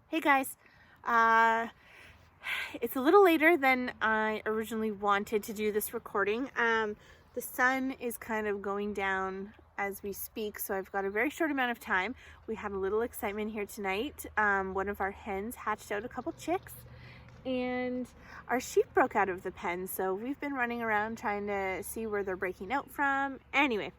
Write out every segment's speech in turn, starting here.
Hey guys, uh, it's a little later than I originally wanted to do this recording. The sun is kind of going down as we speak, so I've got a very short amount of time. We had a little excitement here tonight. One of our hens hatched out a couple chicks and our sheep broke out of the pen, so we've been running around trying to see where they're breaking out from. Anyway,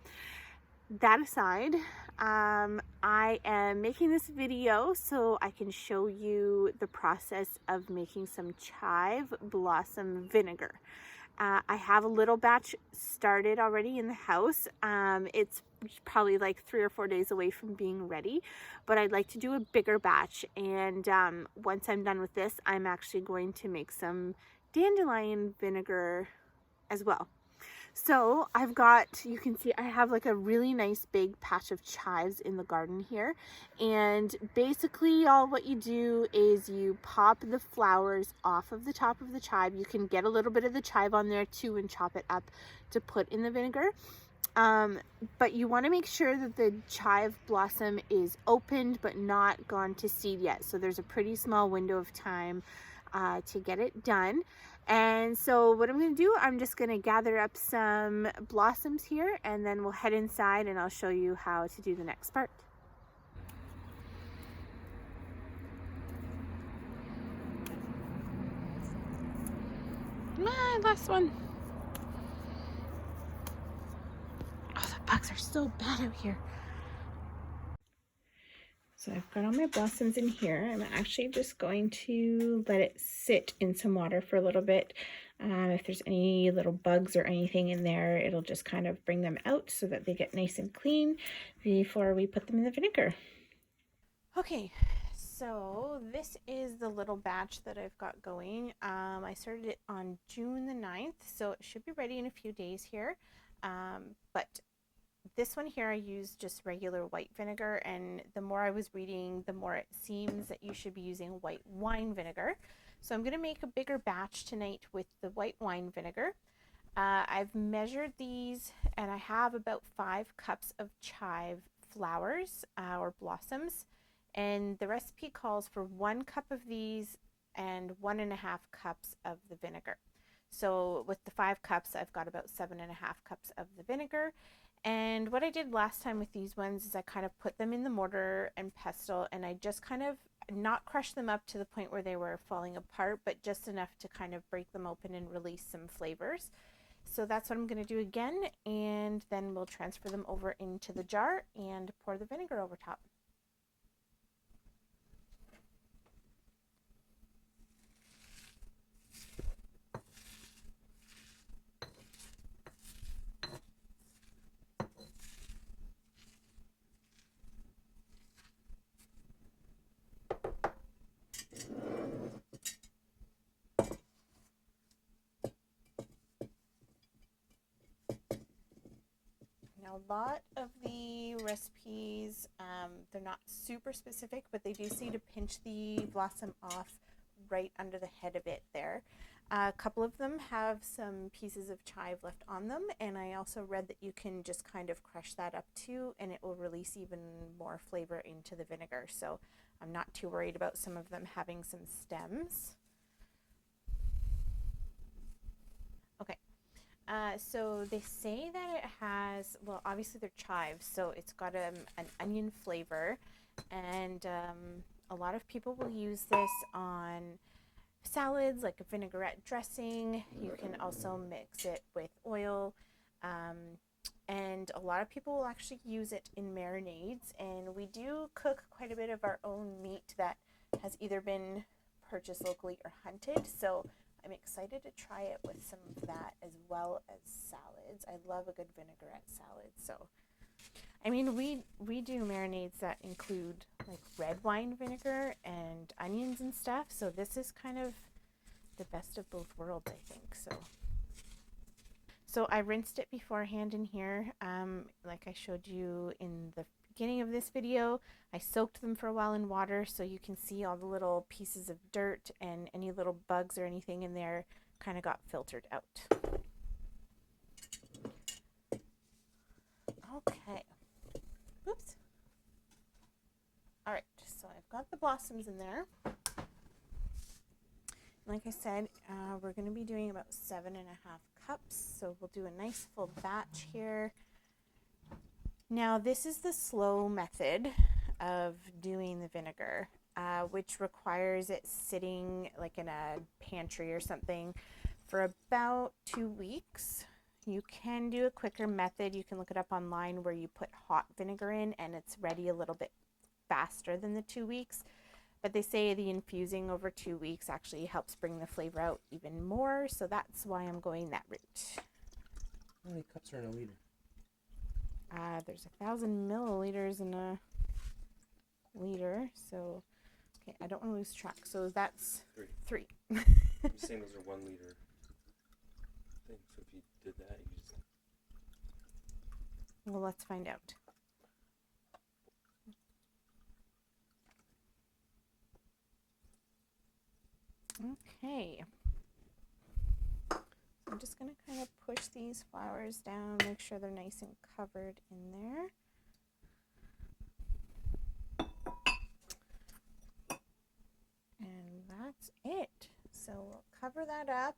that aside, I am making this video so I can show you the process of making some chive blossom vinegar. I have a little batch started already in the house. It's probably like 3 or 4 days away from being ready, but I'd like to do a bigger batch. And once I'm done with this, I'm actually going to make some dandelion vinegar as well. So I've got, you can see I have like a really nice big patch of chives in the garden here. And basically all what you do is you pop the flowers off of the top of the chive. You can get a little bit of the chive on there too and chop it up to put in the vinegar. But you want to make sure that the chive blossom is opened but not gone to seed yet. So there's a pretty small window of time to get it done. And so what I'm going to do, I'm just going to gather up some blossoms here and then we'll head inside and I'll show you how to do the next part. Last one. Oh, the bugs are so bad out here. So I've got all my blossoms in here. I'm actually just going to let it sit in some water for a little bit. If there's any little bugs or anything in there, it'll just kind of bring them out so that they get nice and clean before we put them in the vinegar. Okay, so this is the little batch that I've got going. I started it on June the 9th, so it should be ready in a few days here. But this one here I use just regular white vinegar, and the more I was reading, the more it seems that you should be using white wine vinegar. So I'm going to make a bigger batch tonight with the white wine vinegar. I've measured these and I have about 5 cups of chive flowers or blossoms, and the recipe calls for 1 cup of these and 1.5 cups of the vinegar. So with the 5 cups, I've got about 7.5 cups of the vinegar. And what I did last time with these ones is I kind of put them in the mortar and pestle, and I just kind of not crush them up to the point where they were falling apart, but just enough to kind of break them open and release some flavors. So that's what I'm going to do again, and then we'll transfer them over into the jar and pour the vinegar over top. Now, a lot of the recipes, they're not super specific, but they do say to pinch the blossom off right under the head of it there. A couple of them have some pieces of chive left on them, and I also read that you can just kind of crush that up too, and it will release even more flavor into the vinegar. So I'm not too worried about some of them having some stems. Okay. So they say that it has, well, obviously they're chives, so it's got an onion flavor, and a lot of people will use this on salads, like a vinaigrette dressing. You can also mix it with oil, and a lot of people will actually use it in marinades, and we do cook quite a bit of our own meat that has either been purchased locally or hunted, so I'm excited to try it with some of that as well as salads. I love a good vinaigrette salad. So, I mean, we do marinades that include like red wine vinegar and onions and stuff. So this is kind of the best of both worlds, I think. So I rinsed it beforehand in here, like I showed you in the beginning of this video. I soaked them for a while in water so you can see all the little pieces of dirt and any little bugs or anything in there kind of got filtered out. Okay. Oops. All right, so I've got the blossoms in there. Like I said, we're going to be doing about 7.5 cups, so we'll do a nice full batch here. Now, this is the slow method of doing the vinegar, which requires it sitting like in a pantry or something for about 2 weeks. You can do a quicker method. You can look it up online where you put hot vinegar in and it's ready a little bit faster than the 2 weeks. But they say the infusing over 2 weeks actually helps bring the flavor out even more. So that's why I'm going that route. How many cups are in a liter? There's 1,000 milliliters in a liter. So, okay, I don't want to lose track. So that's 3. You're saying those are 1 liter things. So if you did that, you just... Well, let's find out. Okay. I'm just going to kind of push these flowers down, make sure they're nice and covered in there. And that's it. So we'll cover that up.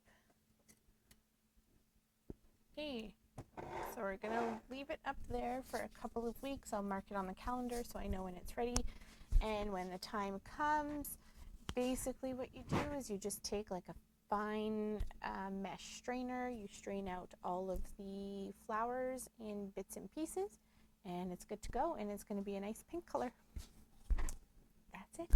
Okay. So we're going to leave it up there for a couple of weeks. I'll mark it on the calendar so I know when it's ready. And when the time comes, basically what you do is you just take like a fine mesh strainer, you strain out all of the flowers in bits and pieces, and it's good to go, and it's going to be a nice pink color. That's it.